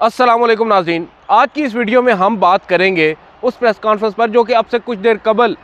अस्सलाम वालेकुम नाज़रीन, आज की इस वीडियो में हम बात करेंगे उस प्रेस कॉन्फ्रेंस पर जो कि अब से कुछ देर कबल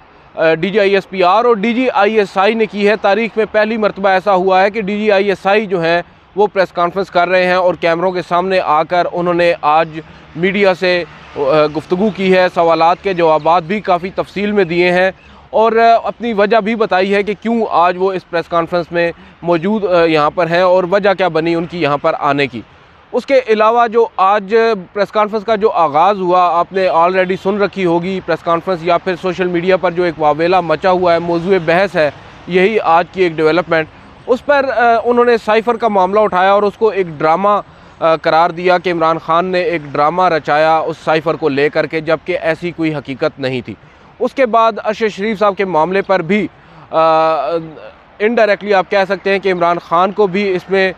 DGISPR और DGISI ने की है। तारीख़ में पहली मरतबा ऐसा हुआ है कि DGISI जो है वो प्रेस कॉन्फ्रेंस कर रहे हैं और कैमरों के सामने आकर उन्होंने आज मीडिया से गुफ्तगू की है, सवालात के जवाबात भी काफ़ी तफसील में दिए हैं और अपनी वजह भी बताई है कि क्यों आज वो इस प्रेस कॉन्फ्रेंस में मौजूद यहाँ पर हैं और वजह क्या बनी उनकी यहाँ पर आने की। उसके अलावा जो आज प्रेस कॉन्फ्रेंस का जो आगाज़ हुआ, आपने ऑलरेडी सुन रखी होगी प्रेस कॉन्फ्रेंस या फिर सोशल मीडिया पर जो एक वावेला मचा हुआ है, मौजूए बहस है, यही आज की एक डेवलपमेंट। उस पर उन्होंने साइफ़र का मामला उठाया और उसको एक ड्रामा करार दिया कि इमरान खान ने एक ड्रामा रचाया उस साइफ़र को लेकर के, जबकि ऐसी कोई हकीकत नहीं थी। उसके बाद अरशद शरीफ साहब के मामले पर भी इनडायरेक्टली आप कह सकते हैं कि इमरान खान को भी इसमें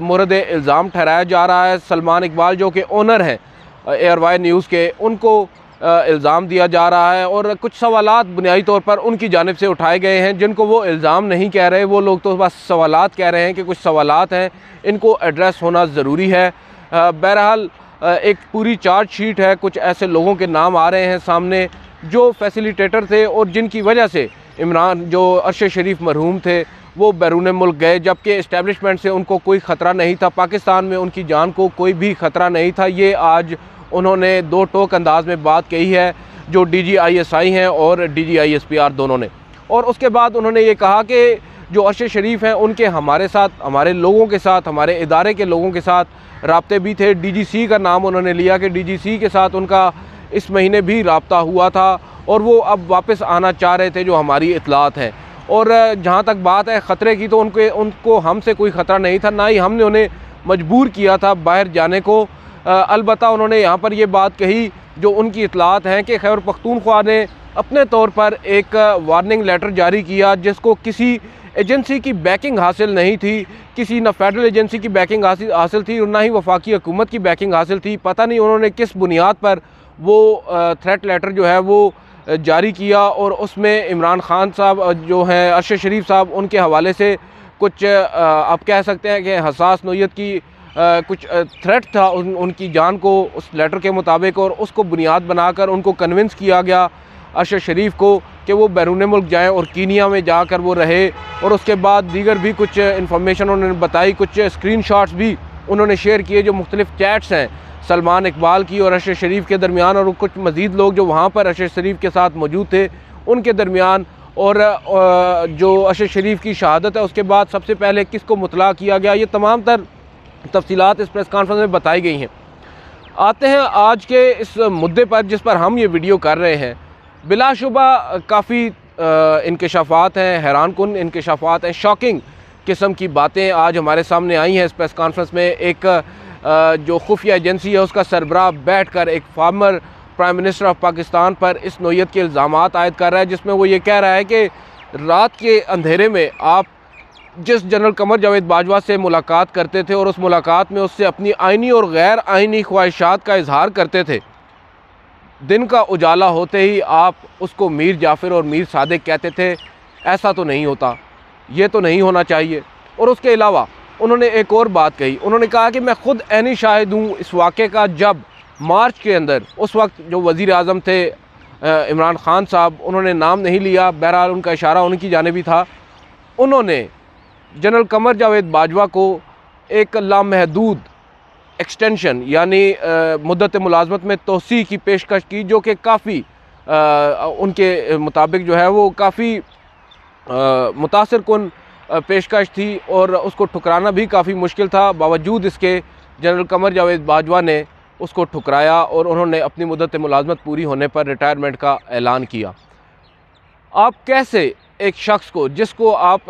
मुरद इल्ज़ाम ठहराया जा रहा है। सलमान इकबाल जो कि ओनर हैं ARY न्यूज़ के, उनको इल्ज़ाम दिया जा रहा है और कुछ सवालात बुनियादी तौर पर उनकी जानिब से उठाए गए हैं जिनको वो इल्ज़ाम नहीं कह रहे, वो लोग तो बस सवालात कह रहे हैं कि कुछ सवालात हैं, इनको एड्रेस होना ज़रूरी है। बहरहाल एक पूरी चार्ज शीट है, कुछ ऐसे लोगों के नाम आ रहे हैं सामने जो फैसिलिटेटर थे और जिनकी वजह से इमरान जो अरशद शरीफ मरहूम थे वो बैरून मुल्क गए, जबकि इस्टेब्लिशमेंट से उनको कोई ख़तरा नहीं था, पाकिस्तान में उनकी जान को कोई भी ख़तरा नहीं था। ये आज उन्होंने दो टोक अंदाज में बात कही है जो DGISI हैं और DGISPR दोनों ने। और उसके बाद उन्होंने ये कहा कि जो अरशद शरीफ हैं उनके हमारे साथ, हमारे लोगों के साथ, हमारे इदारे के लोगों के साथ राब्ते भी थे। DGC का नाम उन्होंने लिया कि DGC के साथ उनका इस महीने भी राब्ता हुआ था और वो अब वापस आना चाह रहे थे, जो हमारी इतलात हैं। और जहाँ तक बात है ख़तरे की, तो उनको हमसे कोई ख़तरा नहीं था, ना ही हमने उन्हें मजबूर किया था बाहर जाने को। अलबत्ता उन्होंने यहाँ पर ये बात कही जो उनकी इतलात हैं कि खैबर पख्तूनख्वा ने अपने तौर पर एक वार्निंग लेटर जारी किया जिसको किसी एजेंसी की बैकिंग हासिल नहीं थी, किसी न फेडरल एजेंसी की बैकिंग हासिल थी और ना ही वफाकी हुकूमत की बैकिंग हासिल थी। पता नहीं उन्होंने किस बुनियाद पर वो थ्रेट लेटर जो है वो जारी किया और उसमें इमरान खान साहब जो हैं, अरशद शरीफ साहब, उनके हवाले से कुछ आप कह सकते हैं कि हसास नोयत की कुछ थ्रेट था उनकी जान को उस लेटर के मुताबिक, और उसको बुनियाद बनाकर उनको कन्विंस किया गया अरशद शरीफ को कि वो बैरून मुल्क जाएं और कीनिया में जाकर वो रहे। और उसके बाद दीगर भी कुछ इन्फॉर्मेशन उन्होंने बताई, कुछ स्क्रीनशॉट्स भी उन्होंने शेयर किए जो मुख्तलिफ चैट्स हैं सलमान इकबाल की और अरशद शरीफ के दरमियान, और कुछ मज़ीद लोग जो वहाँ पर अरशद शरीफ के साथ मौजूद थे उनके दरमियान। और जो अरशद शरीफ की शहादत है उसके बाद सबसे पहले किसको मुतला किया गया, ये तमाम तर तफसीलात इस प्रेस कॉन्फ्रेंस में बताई गई हैं। आते हैं आज के इस मुद्दे पर जिस पर हम ये वीडियो कर रहे हैं। बिलाशुबा काफ़ी इंकशाफात हैं, हैरान कुन इंकशाफात हैं, शॉकिंग किस्म की बातें आज हमारे सामने आई हैं इस प्रेस कॉन्फ्रेंस में। एक जो खुफिया एजेंसी है उसका सरबराह बैठ कर एक farmer prime minister of Pakistan पर इस नोयत के इल्ज़ामात आयद कर रहा है, जिसमें वो ये कह रहा है कि रात के अंधेरे में आप जिस जनरल कमर जावेद बाजवा से मुलाकात करते थे और उस मुलाकात में उससे अपनी आइनी और गैर आइनी ख्वाहिशात का इजहार करते थे, दिन का उजाला होते ही आप उसको मीर जाफ़िर और मीर सादिक कहते थे। ऐसा तो नहीं होता, ये तो नहीं होना चाहिए। और उसके अलावा उन्होंने एक और बात कही, उन्होंने कहा कि मैं ख़ुद ऐनी शाहिद हूँ इस वाक़े का, जब मार्च के अंदर उस वक्त जो वज़ीर आज़म थे इमरान खान साहब, उन्होंने नाम नहीं लिया, बहरहाल उनका इशारा उनकी जानिब ही था, उन्होंने जनरल कमर जावेद बाजवा को एक लामहदूद एक्सटेंशन यानी मुद्दत मुलाजमत में तोसी की पेशकश की, जो कि काफ़ी उनके मुताबिक जो है वो काफ़ी मुतासिर कुन पेशकश थी और उसको ठुकराना भी काफ़ी मुश्किल था। बावजूद इसके जनरल कमर जावेद बाजवा ने उसको ठुकराया और उन्होंने अपनी मुद्दत मुलाजमत पूरी होने पर रिटायरमेंट का ऐलान किया। आप कैसे एक शख्स को, जिसको आप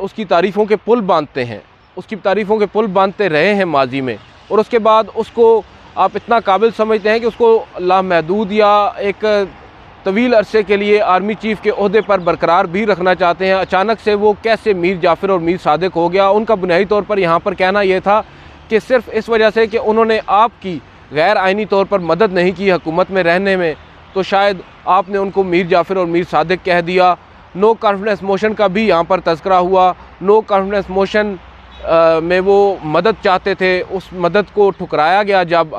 उसकी तारीफ़ों के पुल बांधते हैं, उसकी तारीफ़ों के पुल बांधते रहे हैं माजी में, और उसके बाद उसको आप इतना काबिल समझते हैं कि उसको लामहदूद या एक तवील अरसे के लिए आर्मी चीफ़ के ओहदे पर बरकरार भी रखना चाहते हैं, अचानक से वो कैसे मीर जाफ़िर और मीर सादिक हो गया? उनका बुनियादी तौर पर यहाँ पर कहना यह था कि सिर्फ़ इस वजह से कि उन्होंने आपकी गैर आइनी तौर पर मदद नहीं की हुकूमत में रहने में, तो शायद आपने उनको मीर जाफ़िर और मीर सादिक कह दिया। नो कॉन्फिडेंस मोशन का भी यहाँ पर तज़किरा हुआ। नो कॉन्फिडेंस मोशन में वो मदद चाहते थे, उस मदद को ठुकराया गया जब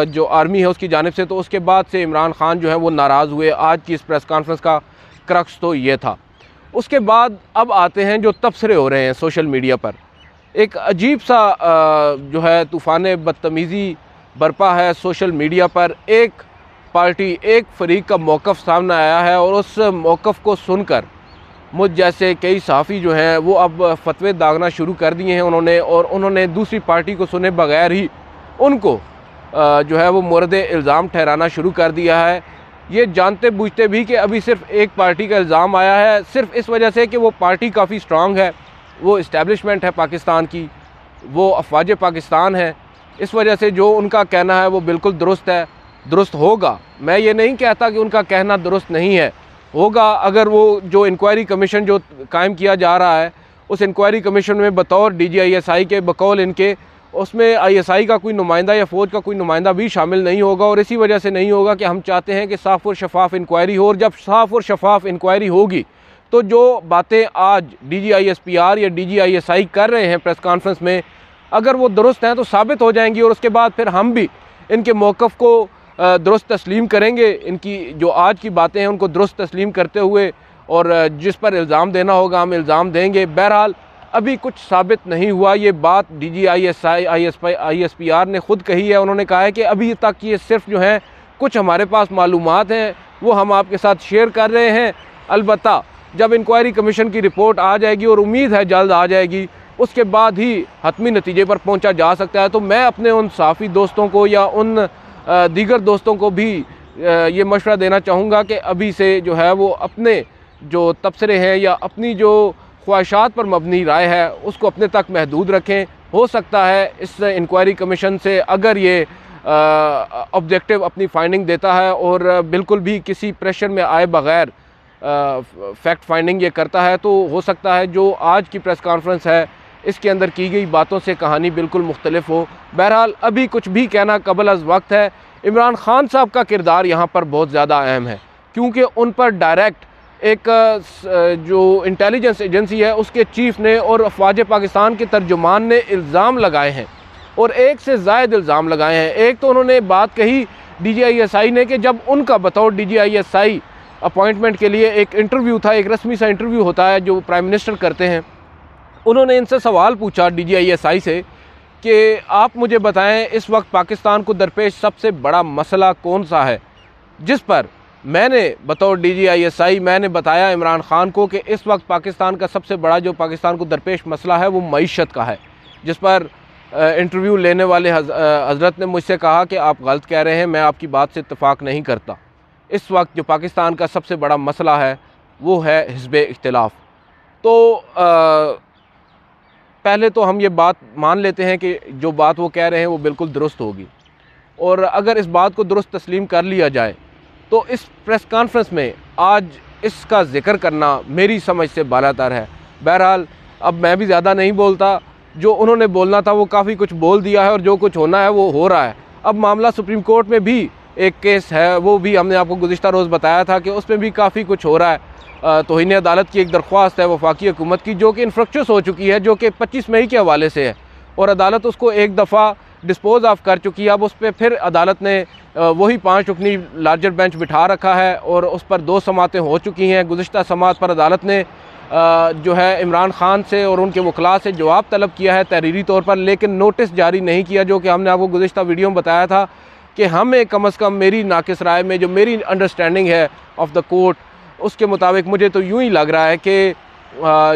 जो आर्मी है उसकी जानिब से, तो उसके बाद से इमरान खान जो है वो नाराज़ हुए। आज की इस प्रेस कॉन्फ्रेंस का क्रक्स तो ये था। उसके बाद अब आते हैं जो तबसरे हो रहे हैं सोशल मीडिया पर। एक अजीब सा जो है तूफ़ान बदतमीज़ी बरपा है सोशल मीडिया पर। एक पार्टी, एक फरीक का मौक़िफ़ सामने आया है और उस मौक़िफ़ को सुनकर मुझ जैसे कई सहाफ़ी जो हैं वो अब फतवे दागना शुरू कर दिए हैं उन्होंने दूसरी पार्टी को सुने बगैर ही उनको जो है वो मोरद इल्ज़ाम ठहराना शुरू कर दिया है, ये जानते बूझते भी कि अभी सिर्फ एक पार्टी का इल्ज़ाम आया है, सिर्फ इस वजह से कि वो पार्टी काफ़ी स्ट्रॉन्ग है, वो इस्टेब्लिशमेंट है पाकिस्तान की, वो अफवाज पाकिस्तान है, इस वजह से जो उनका कहना है वो बिल्कुल दुरुस्त है, दुरुस्त होगा। मैं ये नहीं कहता कि उनका कहना दुरुस्त नहीं है, होगा अगर वो जो इंक्वायरी कमीशन जो कायम किया जा रहा है उस इंक्वायरी कमीशन में बतौर DGISI के बकौल इनके उसमें ISI का कोई नुमाइंदा या फ़ौज का कोई नुमाइंदा भी शामिल नहीं होगा। और इसी वजह से नहीं होगा कि हम चाहते हैं कि साफ़ और शफाफ इंक्वायरी हो, और जब साफ़ और शफाफ इंक्वायरी होगी तो जो बातें आज DGISPR या DGISI कर रहे हैं प्रेस कॉन्फ्रेंस में, अगर वो दुरुस्त हैं तो साबित हो जाएंगी, और उसके बाद फिर हम भी इनके मौक़िफ़ को दुरुस्त तस्लीम करेंगे। इनकी जो आज की बातें हैं उनको दुरुस्त तस्लीम करते हुए, और जिस पर इल्ज़ाम देना होगा हम इल्ज़ाम देंगे। बहरहाल अभी कुछ साबित नहीं हुआ। ये बात DGISI ISPR ने ख़ुद कही है। उन्होंने कहा है कि अभी तक ये सिर्फ जो है कुछ हमारे पास मालूमात हैं वो हम आपके साथ शेयर कर रहे हैं। अलबत्ता जब इंक्वायरी कमीशन की रिपोर्ट आ जाएगी, और उम्मीद है जल्द आ जाएगी, उसके बाद ही हतमी नतीजे पर पहुँचा जा सकता है। तो मैं अपने उन सहाफ़ी दोस्तों को या उन दीगर दोस्तों को भी ये मशवरा देना चाहूँगा कि अभी से जो है वो अपने जो तबसरे हैं या अपनी जो ख्वाहिशात पर मबनी राय है उसको अपने तक महदूद रखें। हो सकता है इस इंक्वायरी कमीशन से अगर ये ऑब्जेक्टिव अपनी फाइंडिंग देता है और बिल्कुल भी किसी प्रेशर में आए बग़ैर फैक्ट फाइंडिंग ये करता है, तो हो सकता है जो आज की प्रेस कॉन्फ्रेंस है इसके अंदर की गई बातों से कहानी बिल्कुल मुख्तलिफ हो। बहरहाल अभी कुछ भी कहना कबल अज़ वक्त है। इमरान खान साहब का किरदार यहाँ पर बहुत ज़्यादा अहम है, क्योंकि उन पर डायरेक्ट एक जो इंटेलिजेंस एजेंसी है उसके चीफ़ ने और अफवाज पाकिस्तान के तर्जुमान ने इल्ज़ाम लगाए हैं, और एक से ज़ायद इल्ज़ाम लगाए हैं। एक तो उन्होंने बात कही DGISI ने कि जब उनका बतौर DGISI अपॉइंटमेंट के लिए एक इंटरव्यू था, एक रस्मी सा इंटरव्यू होता है जो प्राइम मिनिस्टर करते हैं, उन्होंने इनसे सवाल पूछा DGISI से कि आप मुझे बताएं इस वक्त पाकिस्तान को दरपेश सबसे बड़ा मसला कौन सा है, जिस पर मैंने बतौर DGISI मैंने बताया इमरान खान को कि इस वक्त पाकिस्तान का सबसे बड़ा जो पाकिस्तान को दरपेश मसला है वो मईशत का है। जिस पर इंटरव्यू लेने वाले हज़रत ने मुझसे कहा कि आप गलत कह रहे हैं, मैं आपकी बात से इत्तेफाक नहीं करता। इस वक्त जो पाकिस्तान का सबसे बड़ा मसला है वो है हिज़्ब इख्तिलाफ। तो पहले तो हम ये बात मान लेते हैं कि जो बात वो कह रहे हैं वो बिल्कुल दुरुस्त होगी, और अगर इस बात को दुरुस्त तस्लीम कर लिया जाए तो इस प्रेस कॉन्फ्रेंस में आज इसका ज़िक्र करना मेरी समझ से बालातर है। बहरहाल अब मैं भी ज़्यादा नहीं बोलता, जो उन्होंने बोलना था वो काफ़ी कुछ बोल दिया है, और जो कुछ होना है वो हो रहा है। अब मामला सुप्रीम कोर्ट में भी एक केस है, वो भी हमने आपको गुज़िश्ता रोज़ बताया था कि उसमें भी काफ़ी कुछ हो रहा है। तौहीन अदालत की एक दरख्वास्त है वफाकी हुकूमत की, जो कि इन्फ्रक्चुअस हो चुकी है, जो कि 25 मई के हवाले से है, और अदालत उसको एक दफ़ा डिस्पोज ऑफ कर चुकी है। अब उस पर फिर अदालत ने वही 5 रुकनी लार्जर बेंच बिठा रखा है, और उस पर 2 समातें हो चुकी हैं। गुज़िश्ता समात पर अदालत ने जो है इमरान खान से और उनके वकला से जवाब तलब किया है तहरीरी तौर पर, लेकिन नोटिस जारी नहीं किया, जो कि हमने आपको गुज़िश्ता वीडियो में बताया था कि हमें कम अज़ कम मेरी नाकिस राय में जो मेरी अंडरस्टैंडिंग है ऑफ द कोर्ट उसके मुताबिक मुझे तो यूँ ही लग रहा है कि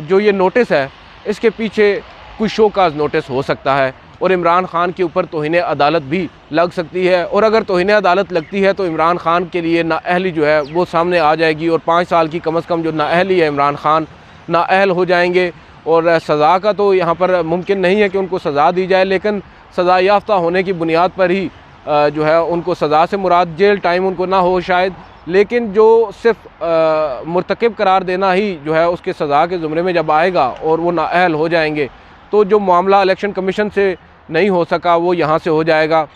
जो ये नोटिस है इसके पीछे कोई शोकाज नोटिस हो सकता है, और इमरान खान के ऊपर तौहीन अदालत भी लग सकती है। और अगर तौहीन अदालत लगती है तो इमरान खान के लिए नाअहली जो है वो सामने आ जाएगी, और 5 साल की कम अज़ कम जो नाअहली है इमरान खान नाअहल हो जाएंगे। और सज़ा का तो यहाँ पर मुमकिन नहीं है कि उनको सज़ा दी जाए, लेकिन सज़ा याफ्ता होने की बुनियाद पर ही जो है उनको सज़ा से मुराद जेल टाइम उनको ना हो शायद, लेकिन जो सिर्फ मुर्तकिब करार देना ही जो है उसके सज़ा के ज़ुमरे में जब आएगा और वो नाअहल हो जाएंगे, तो जो मामला इलेक्शन कमीशन से नहीं हो सका वो यहाँ से हो जाएगा।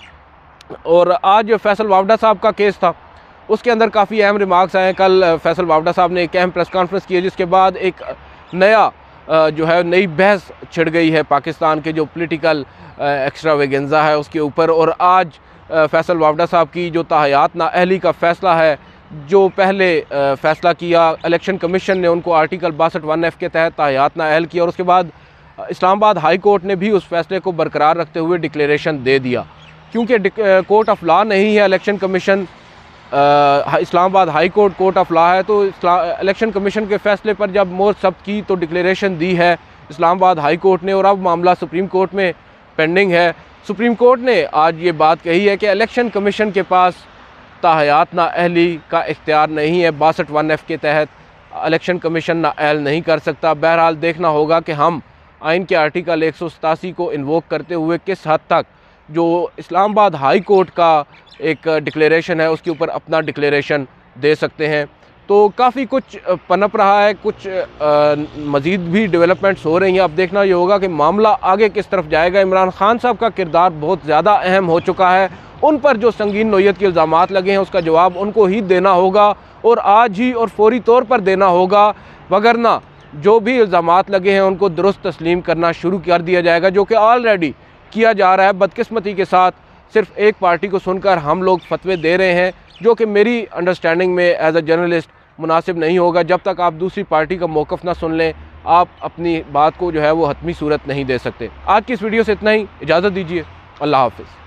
और आज फैसल वावडा साहब का केस था, उसके अंदर काफ़ी अहम रिमार्क्स आए। कल फैसल वावडा साहब ने एक अहम प्रेस कॉन्फ्रेंस की है, जिसके बाद एक नया जो है नई बहस छिड़ गई है पाकिस्तान के जो पॉलिटिकल एक्स्ट्रावेगेंजा है उसके ऊपर। और आज फैसल वावडा साहब की जो ताहयात नाअहली का फ़ैसला है, जो पहले फ़ैसला किया इलेक्शन कमीशन ने, उनको आर्टिकल 62(1)(f) के तहत ताहयात नाअहल किया और उसके बाद इस्लामाबाद हाई कोर्ट ने भी उस फैसले को बरकरार रखते हुए डिक्लेरेशन दे दिया। क्योंकि कोर्ट ऑफ लॉ नहीं है election commission, Islamabad high court court of law है, तो इलेक्शन कमीशन के फ़ैसले पर जब मोहर ज़ब्त की तो डिक्लेरेशन दी है इस्लामाबाद हाई कोर्ट ने और अब मामला सुप्रीम कोर्ट में पेंडिंग है। सुप्रीम कोर्ट ने आज ये बात कही है कि इलेक्शन कमीशन के पास ताहयात नाअहली का इख्तियार नहीं है, 62(1)(f) के तहत इलेक्शन कमीशन नाअहल नहीं कर सकता। बहरहाल देखना होगा कि हम आइन के आर्टिकल 187 को इन्वोक करते हुए किस हद तक जो इस्लामाबाद हाई कोर्ट का एक डिक्लेरेशन है उसके ऊपर अपना डिक्लेरेशन दे सकते हैं। तो काफ़ी कुछ पनप रहा है, कुछ मज़ीद भी डेवलपमेंट्स हो रही हैं। अब देखना ये होगा कि मामला आगे किस तरफ जाएगा। इमरान खान साहब का किरदार बहुत ज़्यादा अहम हो चुका है, उन पर जो संगीन नोयत के इल्ज़ामात लगे हैं उसका जवाब उनको ही देना होगा और आज ही और फौरी तौर पर देना होगा, वगरना जो भी इल्ज़ामात लगे हैं उनको दुरुस्त तस्लीम करना शुरू कर दिया जाएगा, जो कि ऑलरेडी किया जा रहा है। बदकिस्मती के साथ सिर्फ एक पार्टी को सुनकर हम लोग फतवे दे रहे हैं, जो कि मेरी अंडरस्टैंडिंग में एज अ जर्नलिस्ट मुनासिब नहीं होगा। जब तक आप दूसरी पार्टी का मौक़िफ़ ना सुन लें, आप अपनी बात को जो है वो हतमी सूरत नहीं दे सकते। आज की इस वीडियो से इतना ही, इजाज़त दीजिए, अल्लाह हाफ़िज़।